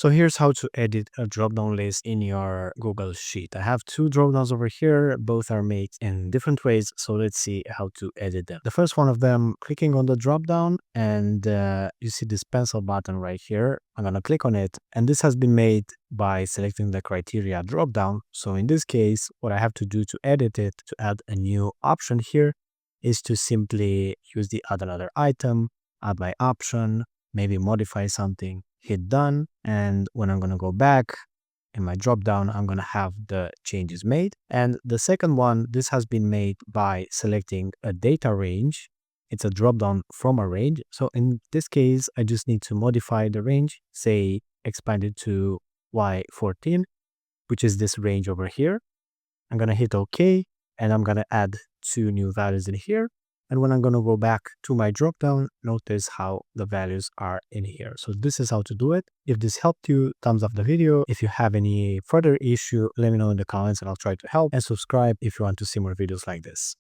So here's how to edit a drop-down list in your Google Sheet. I have two drop-downs over here. Both are made in different ways. So let's see how to edit them. The first one of them, clicking on the drop-down, and you see this pencil button right here. I'm going to click on it. And this has been made by selecting the criteria drop-down. So in this case, what I have to do to edit it, to add a new option here, is to simply use the add another item, add my option, maybe modify something, hit done. And when I'm going to go back in my drop down, I'm going to have the changes made. And the second one, this has been made by selecting a data range. It's a drop down from a range. So in this case, I just need to modify the range, say expand it to Y14, which is this range over here. I'm going to hit OK, and I'm going to add two new values in here. And when I'm going to go back to my dropdown, notice how the values are in here. So this is how to do it. If this helped you, thumbs up the video. If you have any further issue, let me know in the comments and I'll try to help. And subscribe if you want to see more videos like this.